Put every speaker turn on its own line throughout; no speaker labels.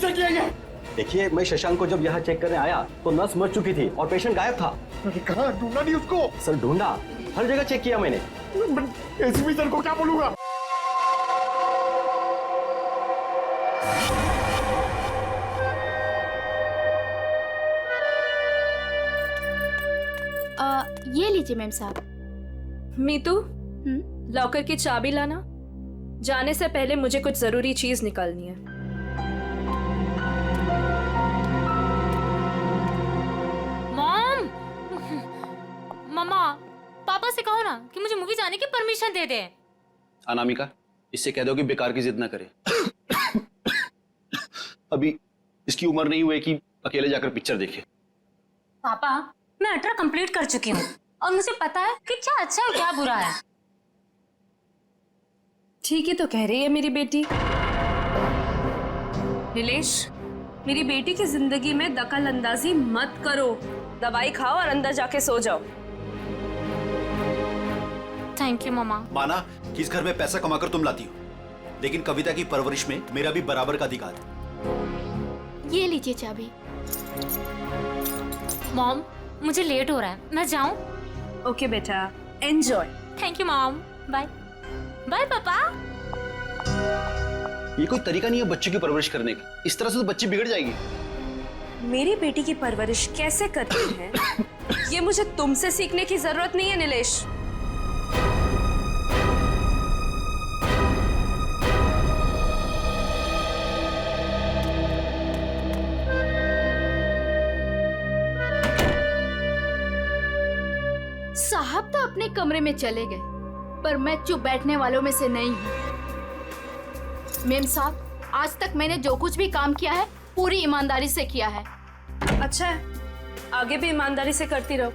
किसने किया ये?
देखिए, मैं शशांक को जब यहाँ चेक करने आया तो नर्स मर चुकी थी और पेशेंट गायब था।
कहाँ ढूंढा नहीं उसको?
सर ढूंढा, हर जगह चेक किया मैंने।
एसपी सर को क्या बोलूंगा?
ये लीजिए मैम साहब।
मीतू, लॉकर की चाबी लाना। जाने से पहले मुझे कुछ जरूरी चीज निकालनी है।
मॉम, मम्मा, पापा से कहो ना कि मुझे मूवी जाने की परमिशन दे दे।
अनामिका, इससे कह दो कि बेकार की जिद ना करे। अभी इसकी उम्र नहीं हुई कि अकेले जाकर पिक्चर देखे।
पापा, मैं 18 कंप्लीट कर चुकी हूँ और मुझे पता है कि क्या अच्छा है क्या बुरा है।
ठीक ही तो कह रही है मेरी बेटी। नीलेश, मेरी बेटी की जिंदगी में दखल अंदाजी मत करो। दवाई खाओ और अंदर जाके सो जाओ।
थैंक यू मम्मा।
माना कि इस घर में पैसा कमाकर तुम लाती हो, लेकिन कविता की परवरिश में मेरा भी बराबर का अधिकार है।
ये लीजिए चाबी।
मॉम, मुझे लेट हो रहा है, मैं जाऊं?
ओके बेटा, enjoy.
Thank you mom, bye bye पापा।
ये कोई तरीका नहीं है बच्चे की परवरिश करने का। इस तरह से तो बच्ची बिगड़ जाएगी।
मेरी बेटी की परवरिश कैसे करती है ये मुझे तुमसे सीखने की जरूरत नहीं है नीलेश।
साहब तो अपने कमरे में चले गए, पर मैं चुप बैठने वालों में से नहीं हूँ। मेम साहब, आज तक मैंने जो कुछ भी काम किया है पूरी ईमानदारी से किया है।
अच्छा है, आगे भी ईमानदारी से करती रहो।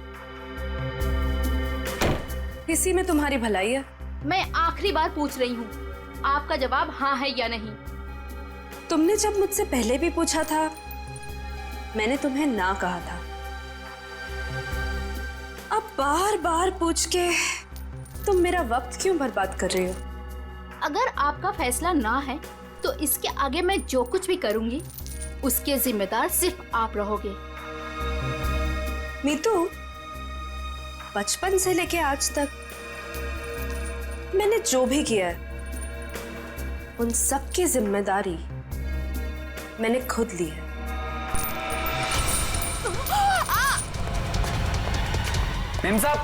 इसी में तुम्हारी भलाई है।
मैं आखिरी बार पूछ रही हूँ, आपका जवाब हाँ है या नहीं?
तुमने जब मुझसे पहले भी पूछा था, मैंने तुम्हें ना कहा था। अब बार बार पूछ के तुम मेरा वक्त क्यों बर्बाद कर रही हो?
अगर आपका फैसला ना है तो इसके आगे मैं जो कुछ भी करूंगी उसके जिम्मेदार सिर्फ आप रहोगे।
मीतू, बचपन से लेके आज तक मैंने जो भी किया है उन सब की जिम्मेदारी मैंने खुद ली है।
मेम साहब,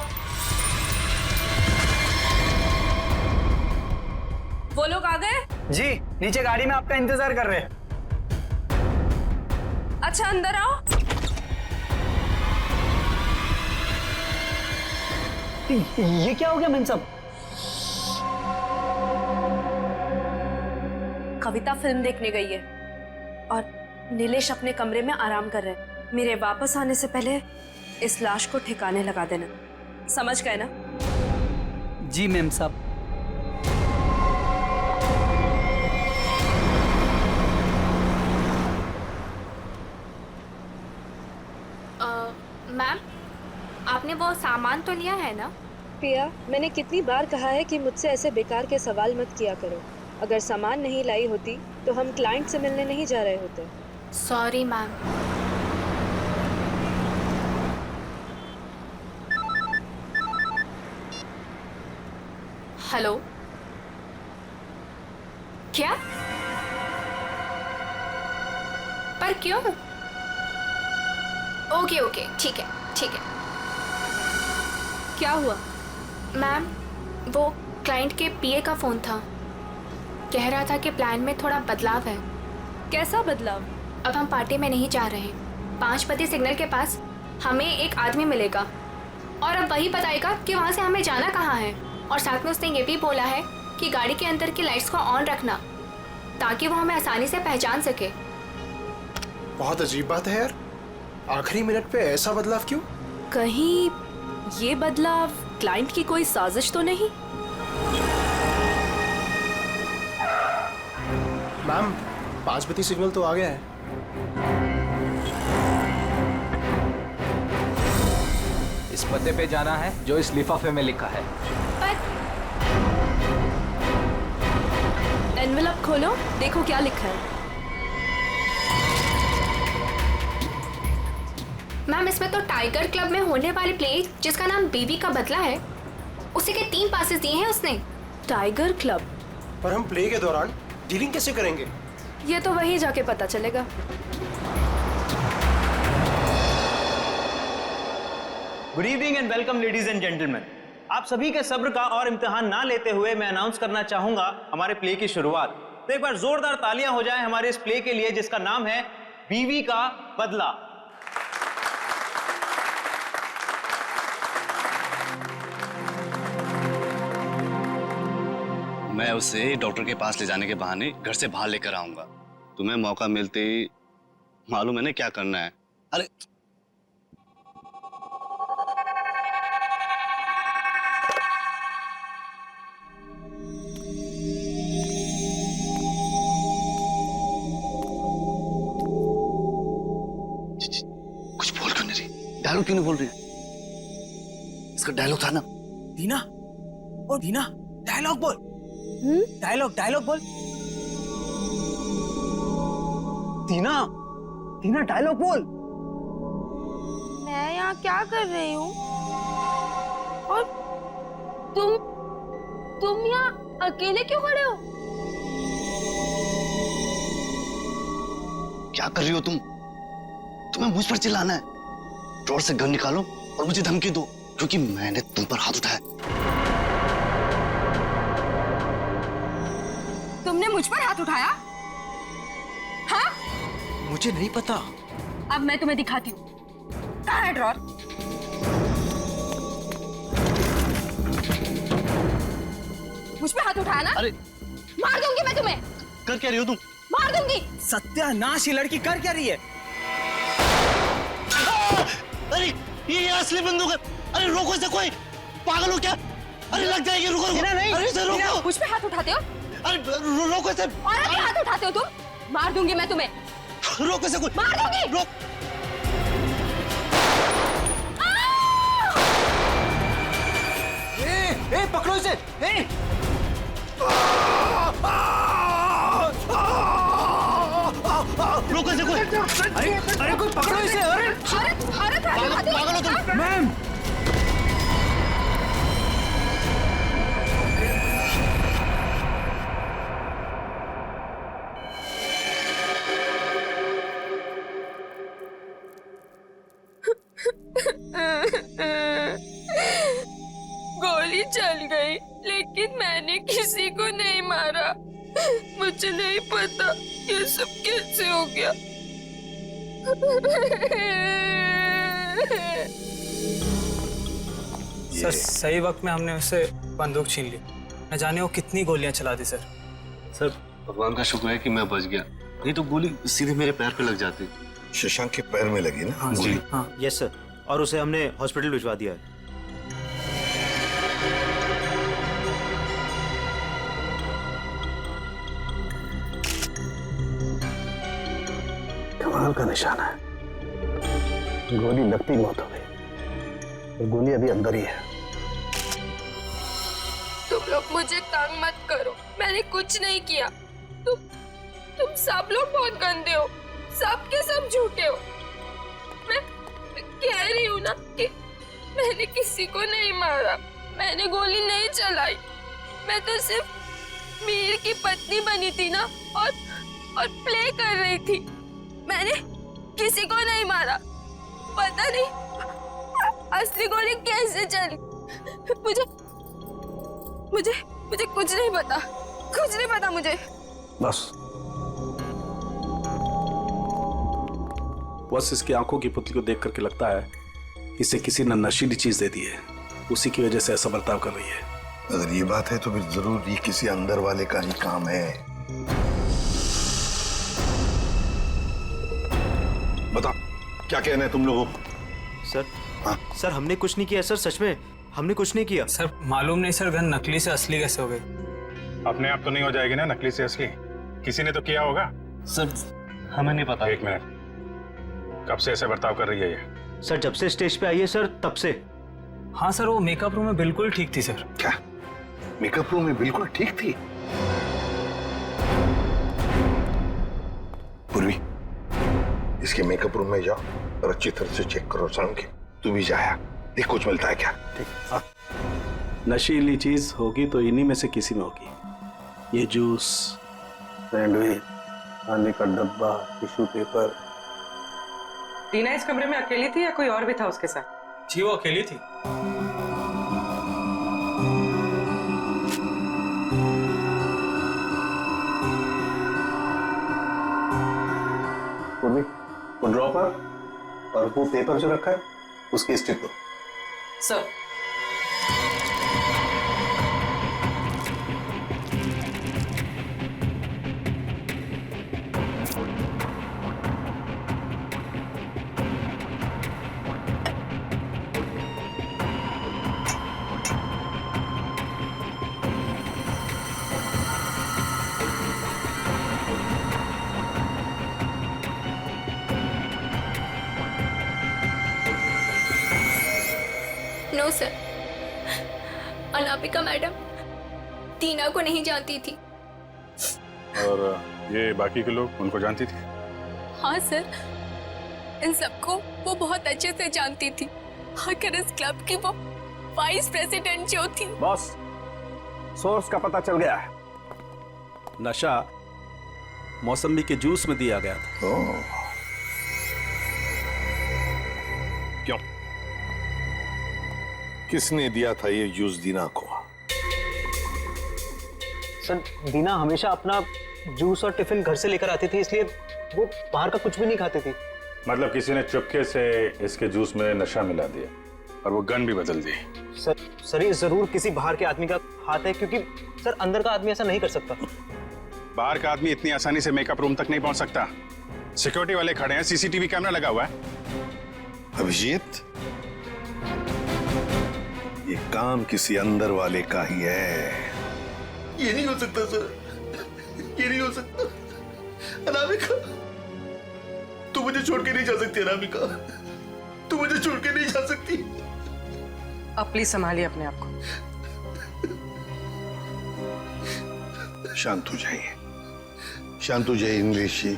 वो लोग आ गए?
जी नीचे गाड़ी में आपका इंतजार कर रहे हैं।
अच्छा, अंदर आओ।
ये क्या हो गया मेम साहब?
कविता फिल्म देखने गई है और नीलेश अपने कमरे में आराम कर रहे हैं। मेरे वापस आने से पहले इस लाश को ठिकाने लगा देना, समझ गए ना?
जी मेम साहब।
मैम, आपने वो सामान तो लिया है ना?
पिया, मैंने कितनी बार कहा है कि मुझसे ऐसे बेकार के सवाल मत किया करो। अगर सामान नहीं लाई होती तो हम क्लाइंट से मिलने नहीं जा रहे होते।
Sorry ma'am. हेलो, क्या? पर क्यों? ओके ओके, ठीक है ठीक है।
क्या हुआ?
मैम, वो क्लाइंट के पीए का फोन था। कह रहा था कि प्लान में थोड़ा बदलाव है।
कैसा बदलाव?
अब हम पार्टी में नहीं जा रहे। 5 बजे सिग्नल के पास हमें एक आदमी मिलेगा और अब वही बताएगा कि वहाँ से हमें जाना कहाँ है। और साथ में उसने ये भी बोला है कि गाड़ी के अंदर की लाइट्स को ऑन रखना ताकि वो हमें आसानी से पहचान सके।
बहुत अजीब बात है यार, आखिरी मिनट पे ऐसा बदलाव क्यों?
कहीं ये बदलाव क्लाइंट की कोई साजिश तो नहीं?
मैम, 5 बजे सिग्नल तो आ गया है।
इस पते पे जाना है जो इस लिफाफे में लिखा है।
एनवेलप खोलो, देखो क्या लिखा है।
मैम इसमें तो टाइगर क्लब में होने वाले प्ले जिसका नाम बीवी का बदला है, उसी के 3 पासेस दिए हैं उसने।
Tiger club?
पर हम प्ले के दौरान डीलिंग कैसे करेंगे?
ये तो वहीं जाके पता चलेगा।
Good evening and welcome ladies and gentleman. आप सभी के सब्र का और इम्तिहान ना लेते हुए मैं अनाउंस करना चाहूंगा हमारे प्ले की शुरुआत। तो एक बार जोरदार तालियां हो जाएं हमारे इस प्ले के लिए जिसका नाम है बीवी का बदला।
मैं उसे डॉक्टर के पास ले जाने के बहाने घर से बाहर लेकर आऊंगा। तुम्हें मौका मिलते ही मालूम है ना क्या करना है। अरे कुछ बोल क्यों नहीं रही? डायलॉग क्यों नहीं बोल रही? इसका डायलॉग था ना।
दीना, ओ दीना, डायलॉग बोल। डायलॉग बोल। दीना, दीना डायलॉग बोल।
मैं यहाँ क्या कर रही हूँ? और तुम यहाँ अकेले क्यों खड़े हो?
क्या कर रही हो तुम? तुम्हें मुझ पर चिल्लाना है? ड्रॉर से गन निकालो और मुझे धमकी दो, क्योंकि मैंने तुम पर हाथ उठाया।
तुमने मुझ पर हाथ उठाया? हाँ?
मुझे नहीं पता।
अब मैं तुम्हें दिखाती हूँ। कहाँ है ड्रॉर? मुझ पे हाथ उठाया ना?
अरे
मार दूंगी मैं तुम्हें।
कर क्या रही हो तुम?
मार दूंगी।
सत्यानाश, ये लड़की कर क्या रही है?
अरे ये असली बंदूक है। अरे रोको इसे, कोई पागल हो क्या? अरे लग जाएगी, रुको रुको।
नहीं,
अरे इसे रोको।
मुझ पे हाथ उठाते हो?
अरे रोको इसे।
और अभी हाथ उठाते हो तुम? मार दूंगी मैं तुम्हें।
रोको इसे, कोई
मार दूंगी।
रोक।
ए, पकड़ो इसे। ए!
रोको इसे कोई।
अरे कोई पकड़ो इसे। अरे
पागल हो तुम?
मैम,
गोली चल गई, लेकिन मैंने किसी को नहीं मारा। मुझे नहीं पता ये सब कैसे हो गया।
सर सही वक्त में हमने उससे बंदूक छीन ली। न जाने वो कितनी गोलियां चला दी सर।
सर भगवान का शुक्र है कि मैं बच गया, नहीं तो गोली सीधे मेरे पैर पे लग जाती।
शशांक के पैर में लगी ना?
हाँ जी। हाँ
यस सर, और उसे हमने हॉस्पिटल भिजवा दिया है।
कमाल का निशाना है। गोली लगती मौत हो गई और गोली अभी अंदर ही है।
तुम लोग मुझे तंग मत करो, मैंने कुछ नहीं किया। तुम सब लोग बहुत गंदे हो, सब के सब झूठे हो। मैं कह रही हूँ ना कि मैंने किसी को नहीं मारा, मैंने गोली नहीं चलाई। मैं तो सिर्फ मीर की पत्नी बनी थी ना, और प्ले कर रही थी। मैंने किसी को नहीं मारा। पता नहीं असली गोली कैसे चली। मुझे कुछ नहीं पता, कुछ नहीं पता मुझे।
बस इसकी आंखों की पुतली को देख करके लगता है इसे किसी ने नशीली चीज दे दी है, उसी की वजह से ऐसा बर्ताव कर रही है।
अगर ये बात है तो फिर जरूर ये किसी अंदर वाले का ही काम है। बताओ क्या कहना है तुम लोगों को?
सर सर हमने कुछ नहीं किया सर, सच में हमने कुछ नहीं किया।
सर मालूम नहीं सर, गन नकली से असली कैसे हो गई?
अपने आप तो नहीं हो जाएगी ना नकली से असली, किसी ने तो किया होगा।
सर हमें नहीं पता।
एक मिनट, कब से ऐसे बर्ताव कर रही है ये?
सर जब से स्टेज पे आई है सर, तब से।
हाँ सर, वो मेकअप रूम में बिल्कुल ठीक थी सर।
क्या मेकअप रूम में बिल्कुल ठीक थी? पूर्वी इसके मेकअप रूम में जाओ और अच्छी तरह से चेक करो सनम की। तू भी जाया, देख कुछ मिलता है क्या।
ठीक। नशीली चीज होगी तो इन्हीं में से किसी में होगी। ये जूस,
सैंडविच, खाने का डब्बा, टिश्यू पेपर।
टीना इस कमरे में अकेली थी या कोई और भी था उसके साथ?
जी वो अकेली थी।
उर्मी, वो ड्रॉपर और वो पेपर जो रखा है उसकी स्ट्रिप दो।
Sir.
No sir, Anamika madam Tina को नहीं जानती थी।
और ये बाकी के लोग उनको जानती थी?
हाँ सर, इन सबको वो बहुत अच्छे से जानती थी। आखिर इस क्लब की वो वाइस प्रेसिडेंट जो थी।
बॉस, सोर्स का पता चल गया है।
नशा मौसमी के जूस में दिया गया था।
क्यों? किसने दिया था ये जूस दीना को?
सर, दीना हमेशा अपना जूस और टिफिन घर से लेकर आती थी, इसलिए वो बाहर का कुछ भी नहीं खाती थी।
मतलब किसी ने चुपके से इसके जूस में नशा मिला दिया और वो गन भी बदल दी।
सर ये जरूर किसी बाहर के आदमी का हाथ है, क्योंकि सर अंदर का आदमी ऐसा नहीं कर सकता।
बाहर का आदमी इतनी आसानी से मेकअप रूम तक नहीं पहुंच सकता। सिक्योरिटी वाले खड़े हैं, सीसीटीवी कैमरा लगा हुआ है।
अभिजीत, ये काम किसी अंदर वाले का ही है।
ये नहीं हो सकता सर, ये नहीं हो सकता। अनामिका, तू मुझे छोड़ के नहीं जा सकती। अनामिका, तू मुझे छोड़ के नहीं जा सकती।
अब प्लीज संभालिए अपने आप को।
शांत हो जाइए, शांत हो जाइए इंग्लिश जी।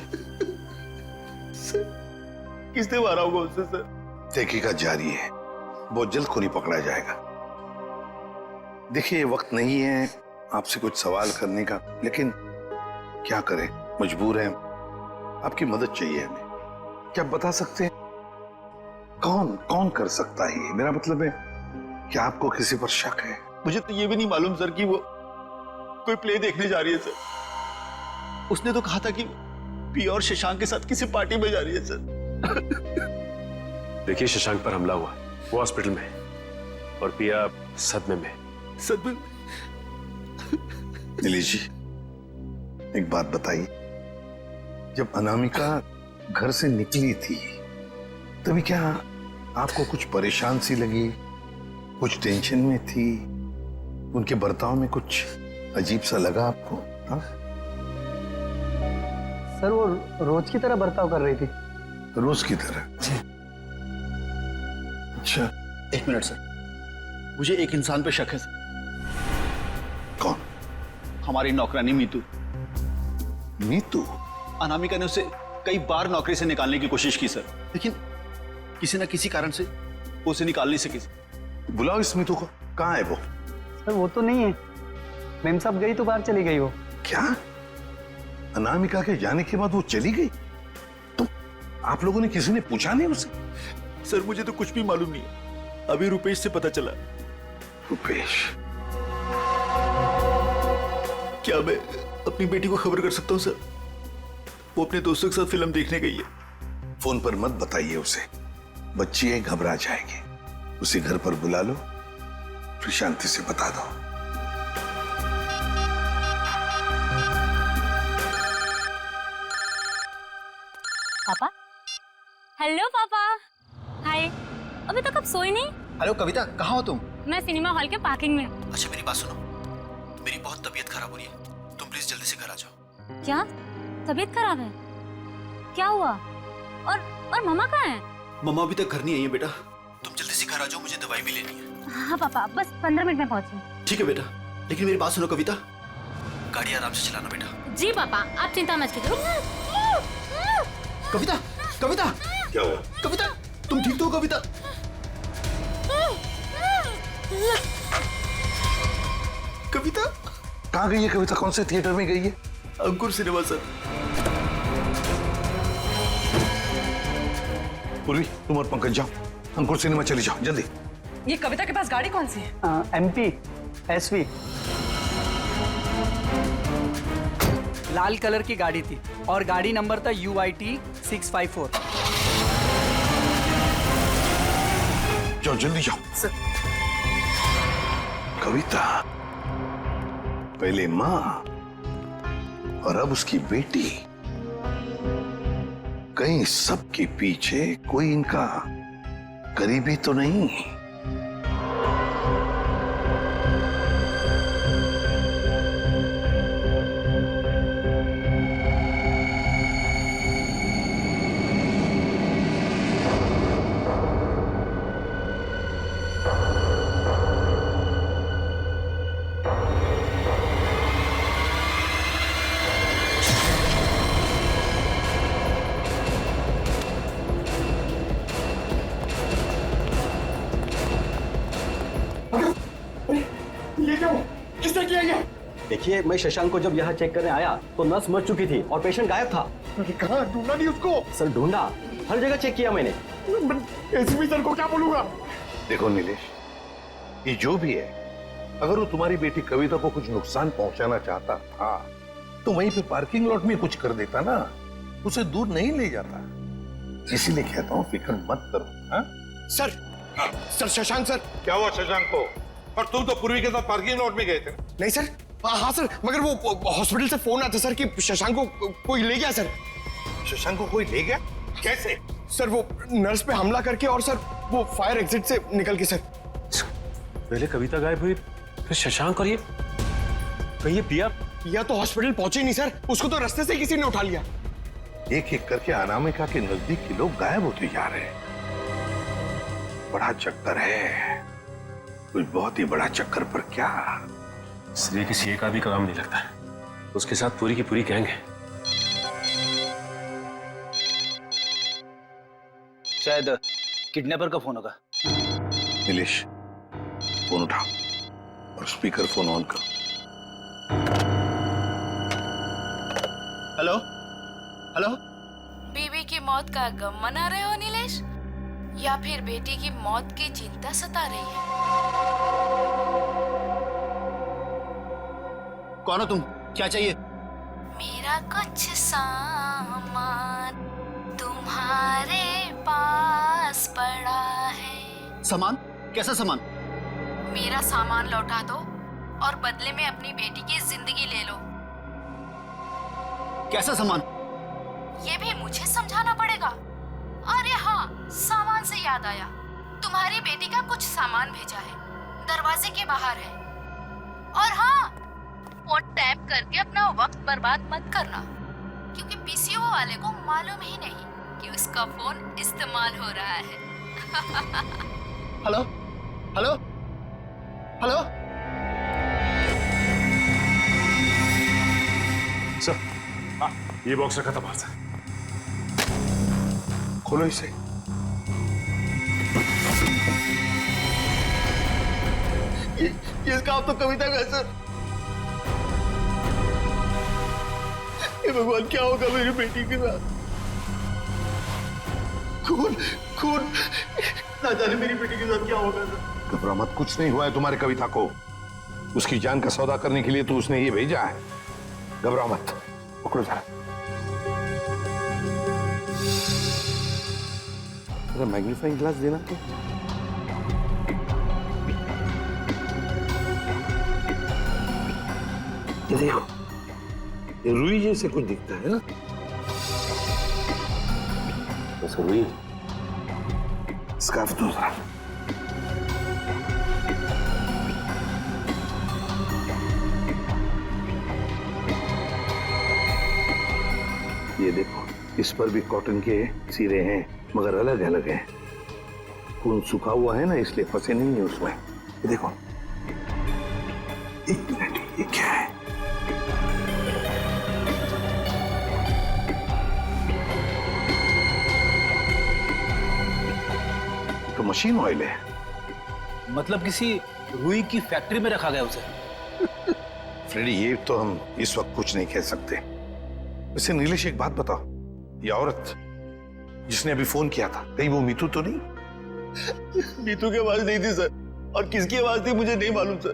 किसने मारा होगा उससे सर?
तहकीकात जारी है, बहुत जल्द खूनी पकड़ा जाएगा। देखिए, वक्त नहीं है आपसे कुछ सवाल करने का, लेकिन क्या करें, मजबूर हैं। आपकी मदद चाहिए हमें। क्या आप बता सकते हैं कौन कौन कर सकता है ये? मेरा मतलब है, क्या आपको किसी पर शक है?
मुझे तो ये भी नहीं मालूम सर कि वो कोई प्ले देखने जा रही है सर। उसने तो कहा था कि पिया और शशांक के साथ किसी पार्टी में जा रही है सर।
देखिए, शशांक पर हमला हुआ, वो हॉस्पिटल में है और पिया सदमे में।
सदमे?
नीलेश जी, एक बात बताइए, जब अनामिका घर से निकली थी तभी क्या आपको कुछ परेशान सी लगी, कुछ टेंशन में थी? उनके बर्ताव में कुछ अजीब सा लगा आपको? हाँ?
सर वो रोज की तरह बर्ताव कर रही थी।
रोज की तरह? अच्छा।
एक मिनट सर, मुझे एक इंसान पे शक है सर।
कौन?
हमारी नौकरानी मीतू।
मीतू?
अनामिका ने उसे कई बार नौकरी से निकालने की कोशिश की सर, लेकिन किसी न किसी कारण से वो उसे निकाल नहीं सकी।
बुलाओ इस मीतू को। कहाँ है वो?
सर वो तो नहीं है, मेम साहब गई तो बाहर चली गई वो।
क्या? अनामिका के जाने के बाद वो चली गई? तो आप लोगों ने किसी ने पूछा नहीं उसे?
सर मुझे तो कुछ भी मालूम नहीं है, अभी रुपेश से पता चला।
रुपेश?
क्या मैं अपनी बेटी को खबर कर सकता हूँ सर? वो अपने दोस्तों के साथ फिल्म देखने गई है।
फोन पर मत बताइए उसे, बच्ची है, घबरा जाएगी। उसे घर पर बुला लो, फिर शांति से बता दो।
पापा? हेलो पापा। हाय। अभी तक आप सोए नहीं?
हेलो कविता, कहाँ हो तुम?
मैं सिनेमा हॉल के पार्किंग में।
अच्छा मेरी बात सुनो, मेरी बहुत तबीयत खराब हो रही है, तुम प्लीज जल्दी से घर आ जाओ।
क्या तबीयत खराब है? क्या हुआ? और मम्मा कहाँ है?
मम्मा अभी तक घर नहीं आई है बेटा, तुम जल्दी से घर आ जाओ, मुझे दवाई भी लेनी है।
हाँ पापा, बस 15 मिनट में पहुंची।
ठीक है बेटा, लेकिन मेरी बात सुनो कविता, गाड़ी आराम से चलाना बेटा।
जी पापा, आप चिंता मत कीजिए।
कविता कविता,
क्या हुआ?
कविता, तुम ठीक तो हो कविता? कविता
कहाँ गई है कविता? कौन से थिएटर में गई है?
अंकुर सिनेमा सर।
पूर्वी, तुम और पंकज जाओ, अंकुर सिनेमा चली जाओ जल्दी।
ये कविता के पास गाड़ी कौन सी है?
MP SV।
लाल कलर की गाड़ी थी और गाड़ी नंबर था UIT 654।
जाओ जल्दी जाओ।
सर।
कविता, पहले माँ और अब उसकी बेटी, कहीं सबके पीछे कोई इनका करीबी तो नहीं?
देखिए, मैं शशांक को जब यहाँ चेक करने आया तो नर्स मर चुकी थी और पेशेंट गायब था।
कहाँ ढूंढा नहीं उसको?
सर ढूंढा, हर जगह चेक किया मैंने।
एसपी सर को क्या बोलूंगा?
देखो नीलेश, ये जो भी है, अगर वो तुम्हारी बेटी कविता को कुछ नुकसान पहुंचाना चाहता था तो वहीं पे पार्किंग लॉट में कुछ कर देता ना, उसे दूर नहीं ले जाता। इसीलिए कहता हूँ फिक्र मत करो। हाँ?
Sir Shashank sir.
क्या हुआ शशांक को? और तुम तो पूर्वी के साथ पार्किंग लॉट में गए थे।
नहीं सर, हाँ सर, मगर वो हॉस्पिटल से फोन आता सर कि शशांक को कोई ले गया सर।
शशांक को कोई ले गया? कैसे?
सर वो नर्स पे हमला करके और सर वो फायर एग्जिट से निकल के सर।
पहले कविता गायब हुई, फिर शशांक, और ये कहीं पिया
तो हॉस्पिटल पहुंचे नहीं सर, उसको तो रास्ते से किसी ने उठा लिया।
एक एक करके अनामिका के नजदीक के लोग गायब होते जा रहे हैं। बड़ा चक्कर है, कुछ बहुत ही बड़ा चक्कर। पर क्या?
इसलिए किसी एक आदमी का काम नहीं लगता है, उसके साथ पूरी की पूरी गैंग है।
शायद किडनैपर का फोन होगा।
नीलेश, फोन उठाओ और स्पीकर फोन ऑन करो।
Hello hello.
बीवी की मौत का गम मना रहे हो नीलेश, या फिर बेटी की मौत की चिंता सता रही है?
कौन हो तुम? क्या चाहिए?
मेरा कुछ सामान तुम्हारे पास पड़ा है।
सामान? कैसा सामान?
मेरा सामान लौटा दो और बदले में अपनी बेटी की जिंदगी ले लो।
कैसा सामान?
ये भी मुझे समझाना पड़ेगा। अरे हाँ, सामान से याद आया, तुम्हारी बेटी का कुछ सामान भेजा है, दरवाजे के बाहर है। और हाँ, फोन टैप करके अपना वक्त बर्बाद मत करना, क्योंकि पीसीओ वाले को मालूम ही नहीं कि उसका फोन इस्तेमाल हो रहा है।
Hello hello hello.
सर, हाँ, ये बॉक्स रखा था बाहर से।
खोलो इसे।
ये काम तो कविता का है सर। ये भगवान, क्या होगा मेरी बेटी के साथ? खून खून, ना जाने मेरी बेटी के साथ क्या होगा सर।
घबरा मत, कुछ नहीं हुआ है तुम्हारी कविता को। उसकी जान का सौदा करने के लिए तो उसने ये भेजा है। घबरा मत, पकड़ो जरा। मैग्नीफाइंग ग्लास देना तो। ये देखो, ये रुई जैसे कुछ दिखता है ना? बस रुई। स्कार्फ दो जरा। ये देखो, इस पर भी कॉटन के सिरे हैं, मगर अलग अलग हैं। खून सूखा हुआ है ना, इसलिए फंसे नहीं है उसमें। ये देखो, एक मिनट, ये क्या है? मशीन ऑयल है।
मतलब किसी रुई की फैक्ट्री में रखा गया उसे?
फ्रेडी, ये तो हम इस वक्त कुछ नहीं कह सकते। वैसे नीलेश, एक बात बताओ, ये औरत जिसने अभी फोन किया था, कहीं वो मीतू तो नहीं?
मीतू की आवाज नहीं थी सर, और किसकी आवाज थी मुझे नहीं मालूम सर।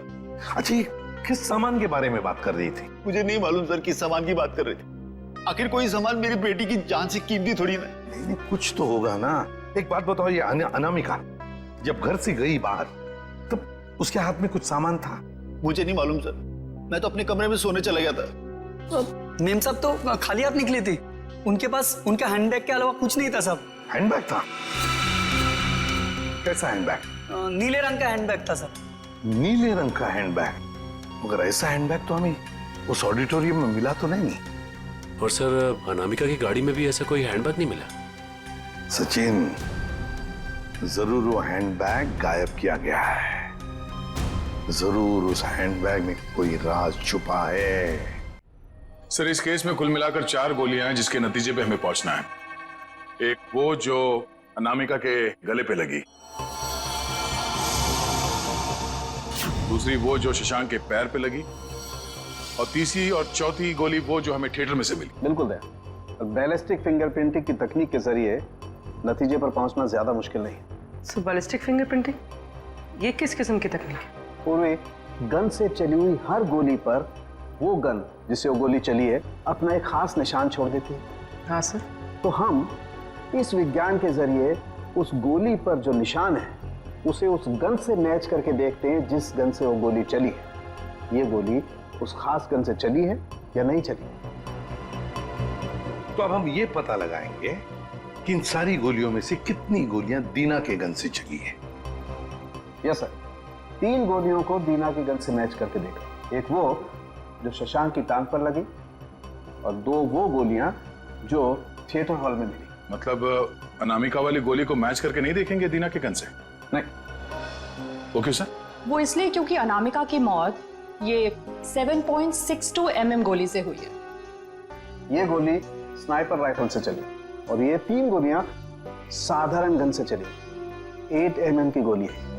अच्छा, ये किस सामान के बारे में बात कर रही थी?
मुझे नहीं मालूम सर किस सामान की बात कर रही थी। आखिर कोई सामान मेरी बेटी की जान से कीमती थोड़ी ना।
नहीं, कुछ तो होगा ना। एक बात बताओ, ये अनामिका जब घर से गई बाहर, तब उसके हाथ में कुछ सामान था?
मुझे नहीं मालूम सर, मैं तो अपने कमरे में सोने चला गया था।
मेम साहब तो खाली हाथ निकली थी, उनके पास उनका हैंडबैग के अलावा कुछ नहीं था साहब।
हैंडबैग था? कैसा हैंडबैग?
नीले रंग का हैंडबैग था सर।
नीले रंग का हैंडबैग? मगर ऐसा हैंडबैग तो हमें उस ऑडिटोरियम में मिला तो नहीं।
और सर, अनामिका की गाड़ी में भी ऐसा कोई हैंडबैग नहीं मिला।
सचिन, जरूर वो हैंडबैग गायब किया गया है। जरूर उस हैंडबैग में कोई राज छुपा है।
सर, इस केस में कुल मिलाकर 4 गोलियां हैं जिसके नतीजे पे हमें पहुंचना है। एक वो जो अनामिका के गले पे लगी, दूसरी वो जो शशांक के पैर पे लगी, और तीसरी और चौथी गोली वो जो हमें थिएटर में से मिली।
बिल्कुल दया, बैलिस्टिक फिंगरप्रिंटिंग की तकनीक के जरिए नतीजे पर पहुंचना ज्यादा मुश्किल नहीं है।
सो बैलिस्टिक फिंगरप्रिंटिंग, ये किस किस्म की तकनीक है?
पूरे गन से चली हुई हर गोली पर वो गन जिससे वो गोली चली है अपना एक खास निशान छोड़ देती है।
हाँ सर।
तो हम इस विज्ञान के जरिए उस गोली पर जो निशान है उसे उस गन से मैच करके देखते हैं जिस गन से वो गोली चली है। ये गोली उस खास गन से चली है या नहीं चली।
तो अब हम ये पता लगाएंगे कि इन सारी गोलियों में से कितनी गोलियां दीना के गन से चली है।
यस सर, 3 गोलियों को दीना की गन से मैच करके देखा। एक वो जो शशांक की टांग पर लगी, और 2 वो गोलियां जो थिएटर हॉल में मिली।
मतलब अनामिका वाली गोली को मैच करके नहीं देखेंगे दीना के गन से?
नहीं।
वो क्यों सर?
वो इसलिए क्योंकि अनामिका की मौत ये 7.62 mm गोली से हुई है।
ये गोली स्नाइपर राइफल से चली, और ये 3 गोलियां साधारण गन से चली। 8 mm की गोली है।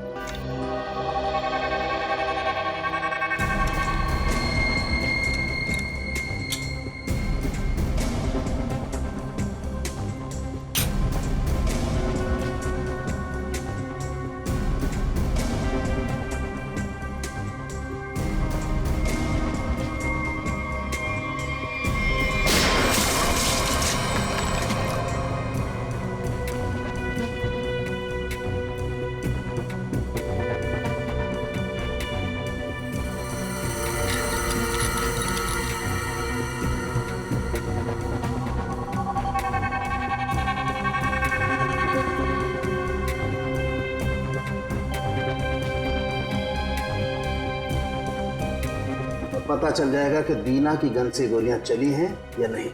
पता चल जाएगा कि दीना की गन से गोलियां चली हैं या नहीं।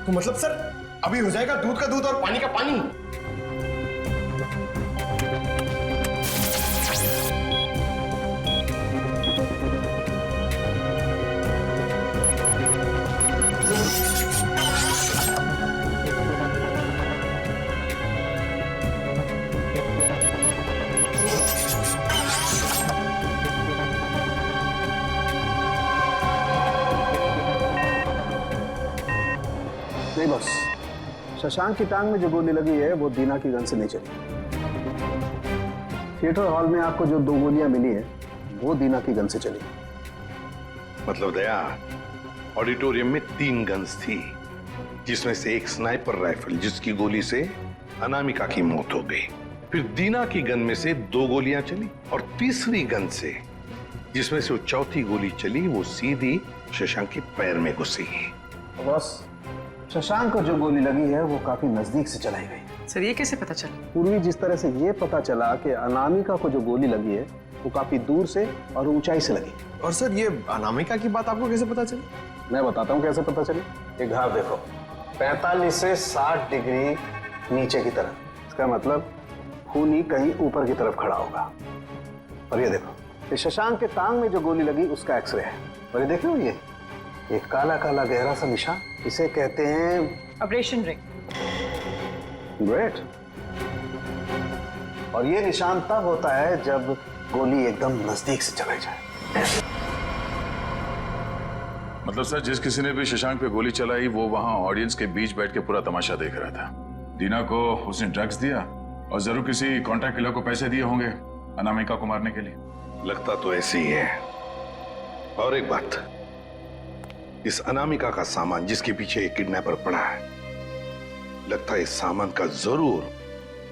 तो मतलब सर, अभी हो जाएगा दूध का दूध और पानी का पानी।
नहीं बस, शशांक की टांग में जो गोली लगी है वो दीना की गन से नहीं चली। थिएटर हॉल में आपको जो 2 गोलियां मिली है वो दीना की गन से चली।
मतलब दया, ऑडिटोरियम में 3 गन्स थी, जिसमें से एक स्नाइपर राइफल जिसकी गोली से अनामिका की मौत हो गई। फिर दीना की गन में से 2 गोलियां चली, और तीसरी गन से जिसमें से वो चौथी गोली चली वो सीधी शशांक के पैर में घुसी।
बस, शशांक को जो गोली लगी है वो काफी नजदीक से चलाई गई।
सर, ये कैसे पता चला?
पूर्वी, जिस तरह से ये पता चला कि अनामिका को जो गोली लगी है वो काफी दूर से और ऊंचाई से लगी।
और सर, ये अनामिका की बात आपको कैसे पता चली?
मैं बताता हूँ कैसे पता चली। एक घाव देखो, 45 से 60 डिग्री नीचे की तरफ। इसका मतलब खूनी कहीं ऊपर की तरफ खड़ा होगा। और ये देखो, ये शशांक के टांग में जो गोली लगी उसका एक्सरे है। और ये देखो, ये एक काला काला गहरा सा निशान, इसे कहते हैं
अब्रेशन रिंग।
ग्रेट। और ये निशान तब होता है जब गोली एकदम नजदीक से चलाई जाए।
मतलब सर, जिस किसी ने भी शशांक पे गोली चलाई वो वहां ऑडियंस के बीच बैठ के पूरा तमाशा देख रहा था। दीना को उसने ड्रग्स दिया और जरूर किसी कॉन्ट्रैक्ट किलर को पैसे दिए होंगे अनामिका को मारने के लिए।
लगता तो ऐसे ही है। और एक बात, इस अनामिका का सामान जिसके पीछे एक किडनैपर पड़ा है, लगता है इस सामान का जरूर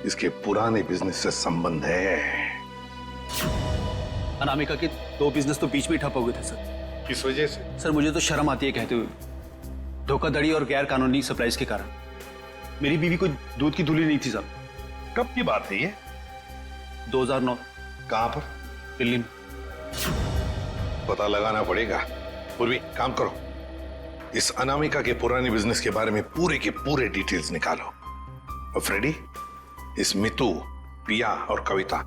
इसके पुराने बिजनेस से संबंध है।
अनामिका के 2 बिजनेस तो बीच में ठप हो गए थे सर।
किस वजह से?
सर मुझे तो शर्म आती है कहते हुए, धोखाधड़ी और गैर कानूनी सप्लाईज के कारण। मेरी बीवी को दूध की धुली नहीं थी साहब।
कब की बात है ये?
2009।
कहां पर?
दिल्ली में।
पता लगाना पड़ेगा। पूर्वी काम करो, इस अनामिका के पुराने बिजनेस के बारे में पूरे के पूरे डिटेल्स निकालो। और फ्रेडी, इस मितू, पिया और कविता,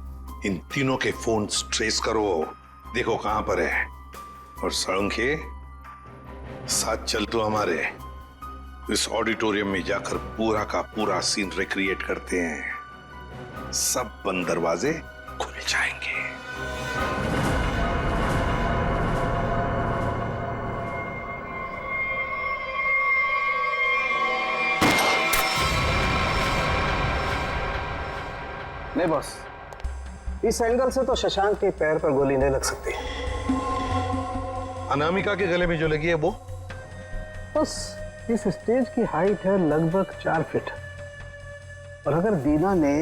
इन तीनों के फोन ट्रेस करो, देखो कहां पर है। और सड़ंखे, साथ चल तो हमारे इस ऑडिटोरियम में जाकर पूरा का पूरा सीन रिक्रिएट करते हैं। सब बंद दरवाजे खुल जाएंगे।
नहीं बॉस, इस एंगल से तो शशांक के पैर पर गोली नहीं लग सकती।
अनामिका के गले में जो लगी है वो?
बस इस स्टेज की हाइट है लगभग 4 फीट, और अगर दीना ने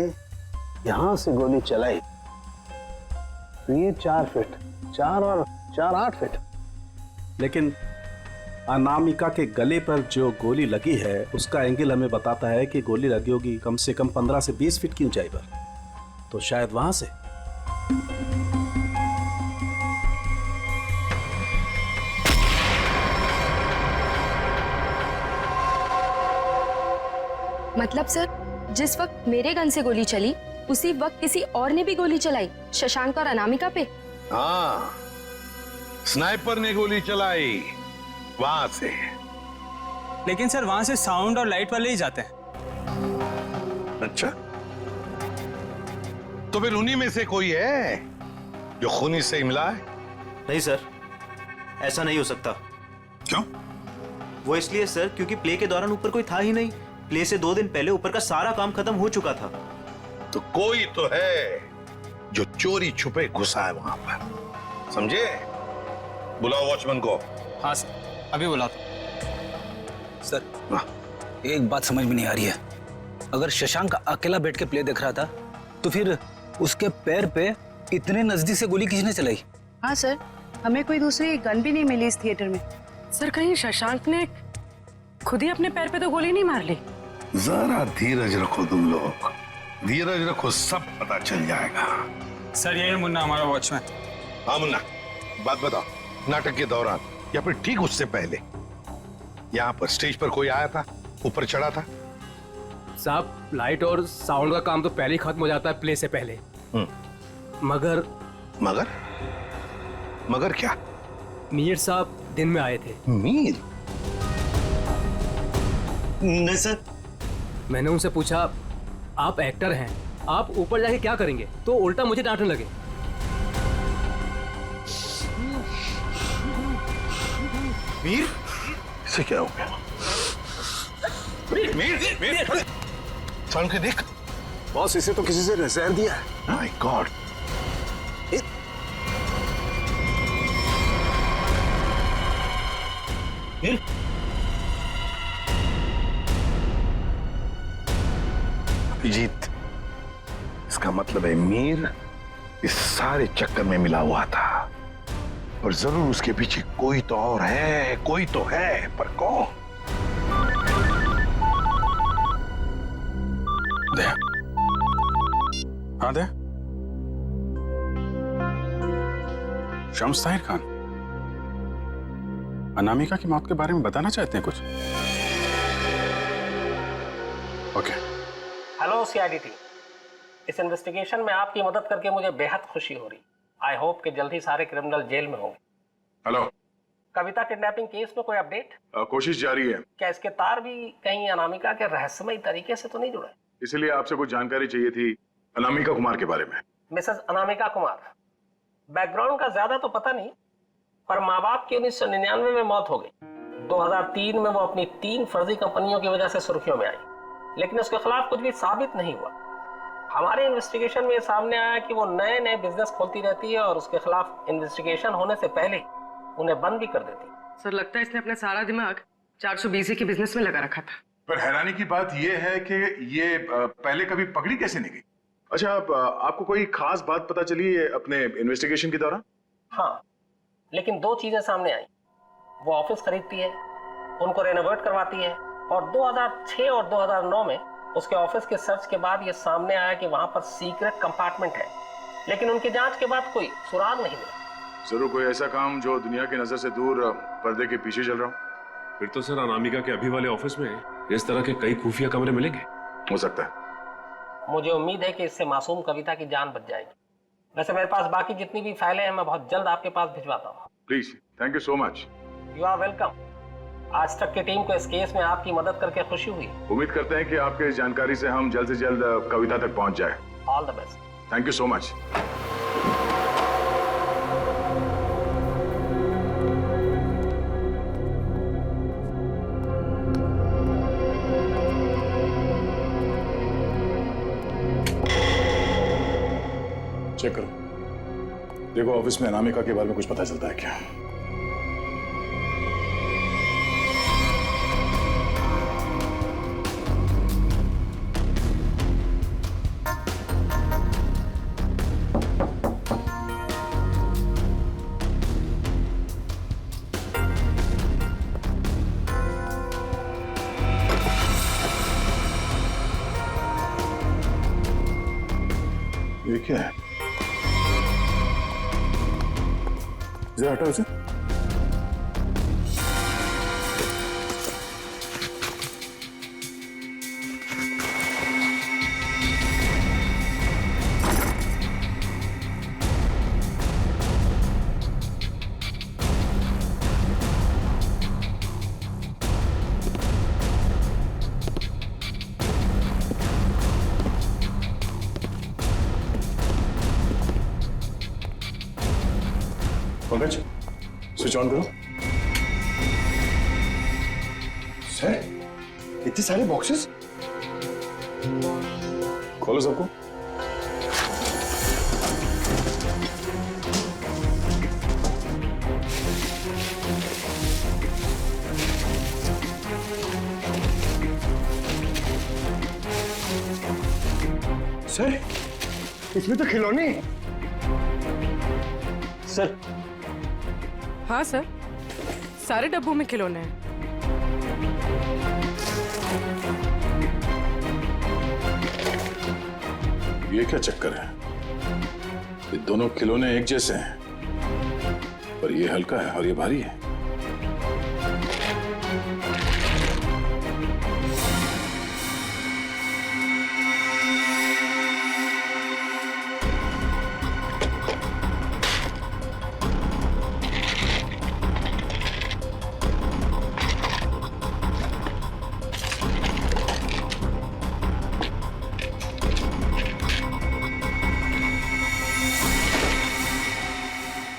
यहां से गोली चलाई तो ये 4 फीट, 4 और 4 8 फीट।
लेकिन अनामिका के गले पर जो गोली लगी है उसका एंगल हमें बताता है कि गोली लगी होगी कम से कम 15 से 20 फीट की ऊंचाई पर, तो शायद वहां से।
मतलब सर, जिस वक्त मेरे गन से गोली चली उसी वक्त किसी और ने भी गोली चलाई शशांक और अनामिका पे?
हाँ, स्नाइपर ने गोली चलाई वहां से।
लेकिन सर वहां से साउंड और लाइट वाले ही जाते हैं।
अच्छा, तो फिर उन्हीं में से कोई है जो खूनी से मिला है?
नहीं सर, ऐसा नहीं हो सकता।
क्यों?
वो इसलिए सर क्योंकि प्ले के दौरान ऊपर कोई था ही नहीं। प्ले से 2 दिन पहले ऊपर का सारा काम खत्म हो चुका था।
तो कोई तो है जो चोरी छुपे घुसा है वहां पर, समझे? बुलाओ वॉचमैन को।
हाँ सर, अभी बुलाता।
सर, एक बात समझ में नहीं आ रही है। अगर शशांक अकेला बैठ के प्ले देख रहा था तो फिर उसके पैर पे इतने नजदीक से गोली किसने चलाई?
हाँ सर, हमें कोई दूसरी गन भी नहीं मिली इस थिएटर में। सर, कहीं शशांक ने खुद ही अपने पैर पे तो गोली नहीं मार ली?
जरा धीरज रखो तुम लोग, धीरज रखो, सब पता चल जाएगा।
सर ये मुन्ना हमारा वॉचमैन।
हाँ मुन्ना, बात बताओ, नाटक के दौरान या फिर ठीक उससे पहले यहाँ पर स्टेज पर कोई आया था, ऊपर चढ़ा था?
साहब, लाइट और साउंड का काम तो पहले ही खत्म हो जाता है प्ले से पहले। मगर
मगर मगर क्या?
मीर साहब दिन में आए थे।
मीर?
नहीं सर।
मैंने उनसे पूछा, आप एक्टर हैं, आप ऊपर जाके क्या करेंगे? तो उल्टा मुझे डांटने लगे।
मीर? इसे क्या हो गया? मीर, मीर, मीर, साउंड के देख।
बॉस, इसे तो किसी से नजर दिया है।
My God. अभिजीत, इसका मतलब है मीर इस सारे चक्कर में मिला हुआ था, और जरूर उसके पीछे कोई तो और है, कोई तो है, पर कौन? दे।
हाँ दे। शम्स ताहिर खान, अनामिका की मौत के बारे में बताना चाहते हैं कुछ? ओके।
हेलो सीआईडी टीम, इस इन्वेस्टिगेशन में आपकी मदद करके मुझे बेहद खुशी हो रही। आई होप कि जल्द ही सारे क्रिमिनल जेल में होंगे।
हेलो,
कविता किडनैपिंग केस में कोई अपडेट?
कोशिश जारी है।
क्या इसके तार भी कहीं अनामिका के रहस्यमय तरीके से तो नहीं जुड़े?
इसलिए आपसे कुछ जानकारी चाहिए थी, अनामिका कुमार के बारे में।
मिसेस अनामिका कुमार, बैकग्राउंड का ज्यादा तो पता नहीं, पर माँ बाप की 1999 में मौत हो गई। 2003 में वो अपनी 3 फर्जी कंपनियों की वजह से सुर्खियों में आई, लेकिन उसके खिलाफ कुछ भी साबित नहीं हुआ। हमारे इन्वेस्टिगेशन में ये सामने आया कि वो नए नए बिजनेस खोलती रहती है और उसके खिलाफ इन्वेस्टिगेशन होने से पहले उन्हें बंद भी कर देती है।
सर लगता है इसने अपना सारा दिमाग 420 के बिजनेस में लगा रखा था।
पर हैरानी की बात यह है कि ये पहले कभी पकड़ी कैसे नहीं गई? अच्छा, आपको कोई खास बात पता चली अपने इन्वेस्टिगेशन के दौरान?
हाँ, लेकिन 2 चीजें सामने आई। वो ऑफिस खरीदती है, उनको रेनोवेट करवाती है, और 2006 और 2009 में उसके ऑफिस के सर्च के बाद ये सामने आया कि वहां पर सीक्रेट कंपार्टमेंट है, लेकिन उनकी जांच के बाद कोई सुराग नहीं मिला।
जरूर कोई ऐसा काम जो दुनिया की नजर से दूर पर्दे के पीछे चल रहा हो।
फिर तो सर अनामिका के अभी वाले ऑफिस में इस तरह के कई खुफिया कमरे मिलेंगे।
हो सकता है।
मुझे उम्मीद है कि इससे मासूम कविता की जान बच जाएगी। वैसे मेरे पास बाकी जितनी भी फाइलें हैं मैं बहुत जल्द आपके पास भिजवाता हूँ।
Please, thank you so much.
You are welcome. आज तक की टीम को इस केस में आपकी मदद करके खुशी हुई।
उम्मीद करते हैं कि आपके इस जानकारी से हम जल्द से जल्द कविता तक पहुंच जाए।
All the best.
Thank you so much. Check करो, देखो ऑफिस में अनामिका के बारे में कुछ पता चलता है क्या? ये क्या है? जरा हटाओ इसे। पंकज, स्विच ऑन करो।
सर, इतने सारे बॉक्सेस?
खोलो सबको।
सर, इसमें तो खिलौने हैं।
सर।
हाँ सर, सारे डब्बों में खिलौने हैं।
ये क्या चक्कर है? ये दोनों खिलौने एक जैसे हैं, पर ये हल्का है और ये भारी है।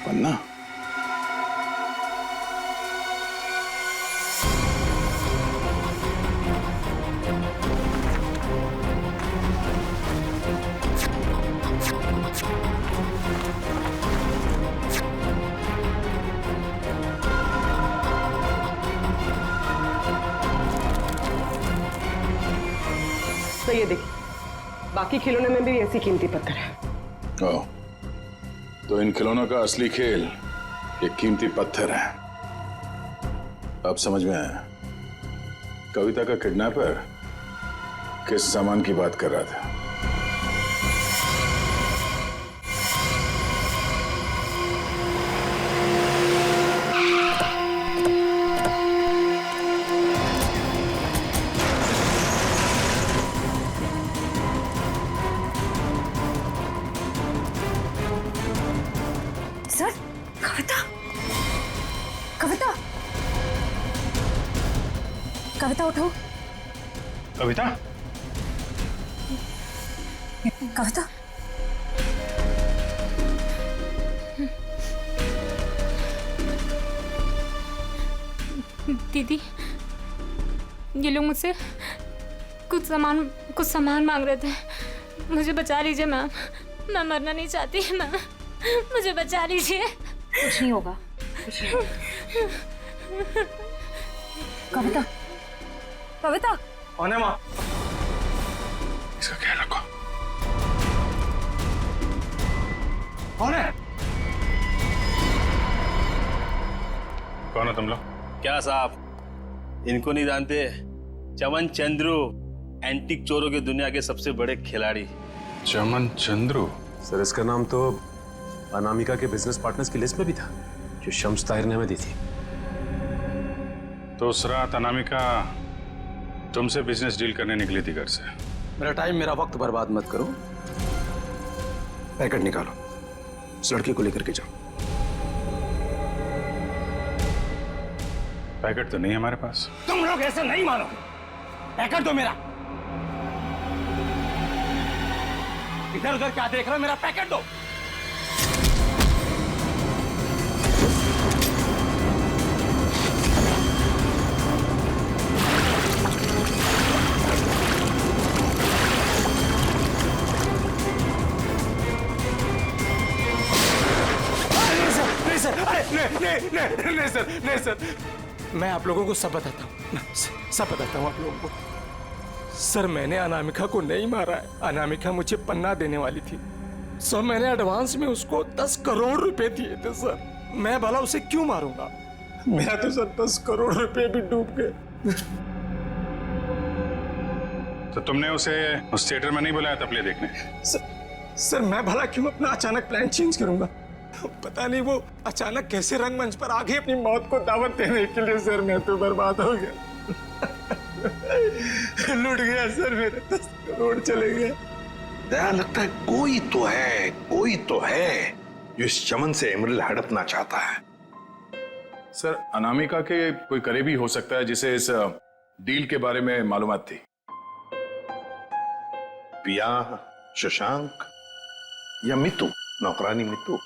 पन्ना?
तो ये देखिए, बाकी खिलौने में भी ऐसी कीमती पत्थर है।
ओह, तो इन खिलौनों का असली खेल ये कीमती पत्थर है। अब समझ में आया। कविता का किडनैपर किस सामान की बात कर रहा था।
सर, कविता, कविता, कविता उठो।
कविता?
कविता,
दीदी, ये लोग मुझसे कुछ सामान मांग रहे थे। मुझे बचा लीजिए मैम, मैं मरना नहीं चाहती मैम, मुझे बचा लीजिए।
कुछ नहीं होगा, कुछ नहीं होगा। कविता, कविता,
कौन है माँ?
इसका ख्याल रखो।
कौन है?
कौन हो तुम लोग? क्या साहब, इनको नहीं जानते? चमन चंद्रू, एंटीक चोरों की दुनिया के सबसे बड़े खिलाड़ी।
चमन चंद्रू?
सर इसका नाम तो अनामिका के बिजनेस पार्टनर्स की लिस्ट में भी था, जो शम्स ताहिर ने हमें दी थी।
तो उस रात अनामिका तुमसे बिजनेस डील करने निकली थी घर से।
मेरा टाइम, मेरा वक्त बर्बाद मत करो। पैकेट निकालो, उस लड़की को लेकर के जाओ।
पैकेट तो नहीं है हमारे पास।
तुम लोग ऐसे नहीं मानोगे। पैकेट दो मेरा। इधर उधर क्या देख रहे हो? मेरा पैकेट दो।
नहीं सर, मैं आप लोगों को सब बताता हूँ, सब बताता हूँ आप लोगों को। सर, मैंने अनामिका को नहीं मारा है। अनामिका मुझे पन्ना देने वाली थी सर। मैंने एडवांस में उसको 10 करोड़ रुपए दिए थे सर। मैं भला उसे क्यों मारूंगा? मेरा तो सर 10 करोड़ रुपए भी डूब गए।
तो तुमने उसे उस थिएटर में नहीं बुलाया था प्ले देखने?
सर मैं भला क्यों अपना अचानक प्लान चेंज करूंगा? पता नहीं वो अचानक कैसे रंगमंच पर आगे अपनी मौत को दावत देने के लिए। सर मैं तो बर्बाद हो गया। लुट गया सर, मेरे 10 करोड़ चले गए।
दया, लगता है कोई तो है जो इस चमन से एमरल्ड हड़पना चाहता है।
सर, अनामिका के कोई करीबी हो सकता है जिसे इस डील के बारे में मालूमात थी।
पिया, शशांक या मितू, नौकरानी मितू।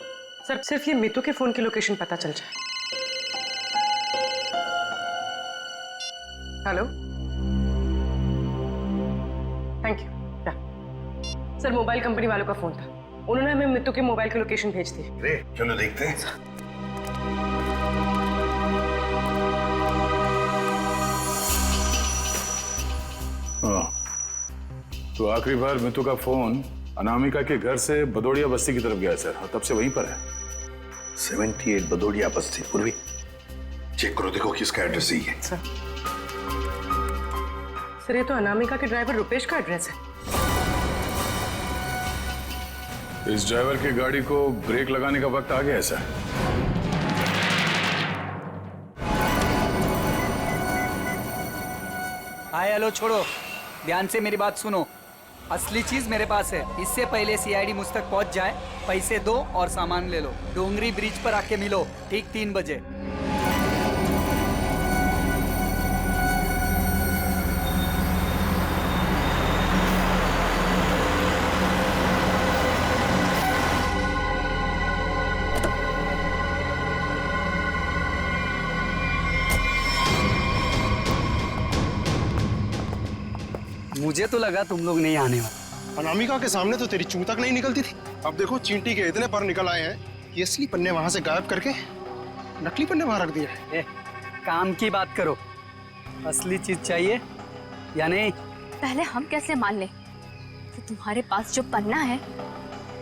सर सिर्फ ये मितू के फोन की लोकेशन पता चल जाए। Hello, thank you. Sir mobile company वालों का फोन था, उन्होंने हमें मितू के मोबाइल की लोकेशन भेज दी।
क्यों ना देखते हैं?
तो आखिरी बार मितू का फोन अनामिका के घर से बदोड़िया बस्ती की तरफ गया सर, और तब से वहीं पर है।
78 बदोड़िया बस्ती। पूर्वी चेक करो, देखो किसका एड्रेस ही है।
सर ये तो अनामिका के ड्राइवर रुपेश का एड्रेस है।
इस ड्राइवर की गाड़ी को ब्रेक लगाने का वक्त आ गया है सर।
हाय हेलो छोड़ो, ध्यान से मेरी बात सुनो। असली चीज मेरे पास है। इससे पहले सीआईडी मुझ तक पहुंच जाए, पैसे दो और सामान ले लो। डोंगरी ब्रिज पर आके मिलो ठीक 3 बजे। मुझे तो लगा तुम लोग नहीं आने वाले।
अनामिका के सामने तो तेरी चूं तक नहीं निकलती थी। अब देखो चींटी के इतने पर निकल आए हैं कि असली पन्ने वहां से गायब करके नकली पन्ने वहां रख दिए।
काम की बात करो, असली चीज चाहिए या नहीं?
पहले हम कैसे मान लें कि तुम्हारे पास जो पन्ना है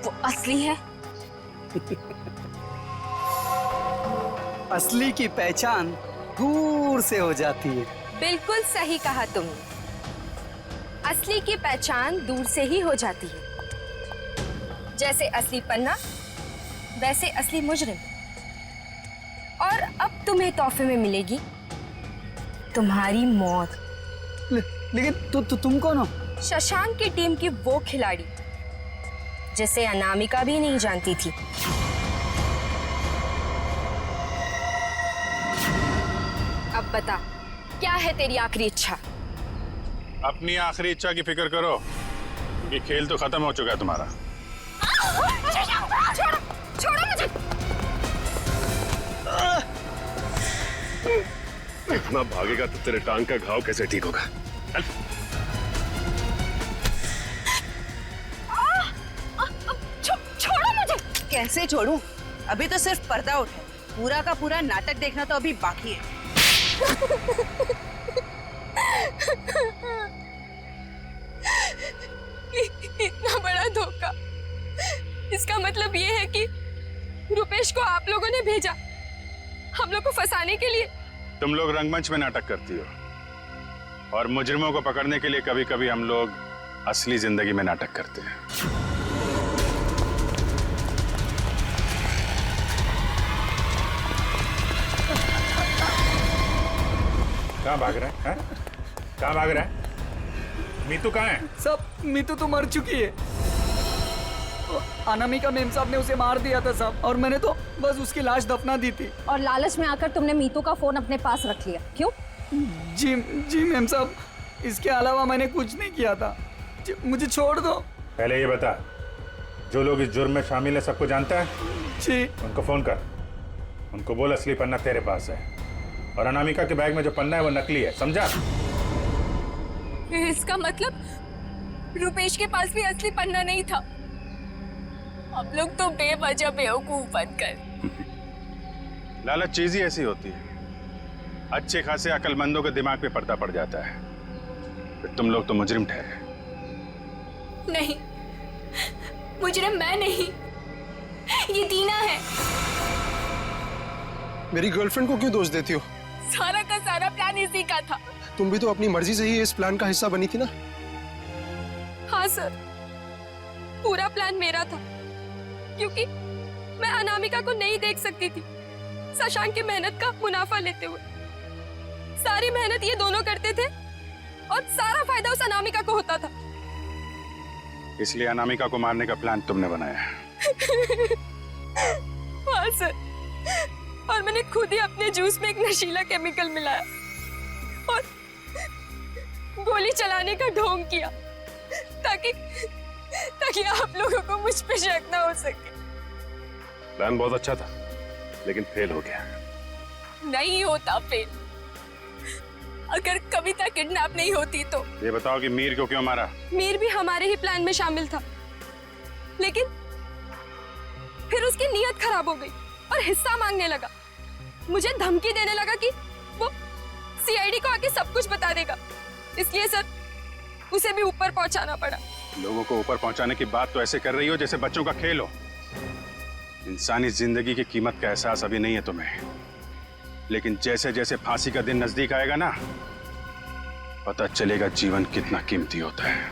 वो असली है?
असली की पहचान दूर से हो जाती है।
बिल्कुल सही कहा तुमने, असली की पहचान दूर से ही हो जाती है। जैसे असली पन्ना वैसे असली मुजरिम। और अब तुम्हें तोहफे में मिलेगी तुम्हारी मौत।
लेकिन तुम कौन हो?
शशांक की टीम की वो खिलाड़ी जिसे अनामिका भी नहीं जानती थी। अब बता, क्या है तेरी आखिरी इच्छा?
अपनी आखिरी इच्छा की फिक्र करो।
ये खेल तो खत्म हो चुका है तुम्हारा।
छोड़ो मुझे।
इतना भागेगा तो तेरे टांग का घाव कैसे ठीक होगा?
छोड़ो मुझे।
कैसे छोड़ूं? अभी तो सिर्फ पर्दा उठा है, पूरा का पूरा नाटक देखना तो अभी बाकी है।
इतना बड़ा धोखा। इसका मतलब ये है कि रुपेश को आप लोगों ने भेजा हम लोग को फंसाने के लिए।
तुम लोग रंगमंच में नाटक करती हो और मुजरिमों को पकड़ने के लिए कभी कभी हम लोग असली जिंदगी में नाटक करते हैं।
कहाँ भाग रहा है? कहाँ भाग रहा है? मीतू कहाँ है?
सब मीतू तो मर चुकी है। अनामिका मेम साहब ने उसे मार दिया था साहब, और मैंने तो बस उसकी लाश दफना दी थी।
और लालच में आकर तुमने मीतू का फोन अपने पास रख लिया, क्यों?
जी मेम साहब, इसके अलावा मैंने कुछ नहीं किया था। मुझे छोड़ दो।
पहले ये बता, जो लोग इस जुर्म में शामिल है सबको जानता है?
जी।
उनको फोन कर, उनको बोल असली पन्ना तेरे पास है और अनामिका के बैग में जो पन्ना है वो नकली है, समझा?
इसका मतलब रुपेश के पास भी असली पन्ना नहीं था। आप लोग तो बेवजह बेवकूफ बनकर।
लालच चीज ही ऐसी होती है, अच्छे खासे अकलमंदों के दिमाग पे पर्दा पड़ जाता है, फिर तुम लोग तो मुजरिम ठहरे।
नहीं, मुजरिम मैं नहीं, ये दीना है।
मेरी गर्लफ्रेंड को क्यों दोष देती हो?
सारा का सारा प्लान इसी का था।
तुम भी तो अपनी मर्जी से ही इस प्लान का हिस्सा बनी थी ना?
हाँ सर, पूरा प्लान मेरा था, क्योंकि मैं अनामिका को नहीं देख सकती थी शशांक की मेहनत का मुनाफा लेते हुए। सारी मेहनत ये दोनों करते थे और सारा फायदा उस अनामिका को होता था।
इसलिए अनामिका को मारने का प्लान तुमने बनाया है।
हाँ सर, और मैंने खुद ही अपने जूस में एक नशीला केमिकल मिलाया और गोली चलाने का ढोंग किया ताकि आप लोगों को मुझ पे शक ना हो सके।
प्लान बहुत अच्छा था, लेकिन फेल हो गया।
नहीं होता फेल। अगर कविता किडनैप नहीं होती तो।
ये बताओ कि मीर को क्यों मारा?
मीर भी हमारे ही प्लान में शामिल था, लेकिन फिर उसकी नीयत खराब हो गई और हिस्सा मांगने लगा। मुझे धमकी देने लगा कि वो सीआईडी को आके सब कुछ बता देगा। इसलिए सर, उसे भी ऊपर पहुंचाना पड़ा।
लोगों को ऊपर पहुंचाने की बात तो ऐसे कर रही हो जैसे बच्चों का खेल हो। इंसानी जिंदगी की कीमत का एहसास अभी नहीं है तुम्हें, लेकिन जैसे जैसे फांसी का दिन नजदीक आएगा ना, पता चलेगा जीवन कितना कीमती होता है।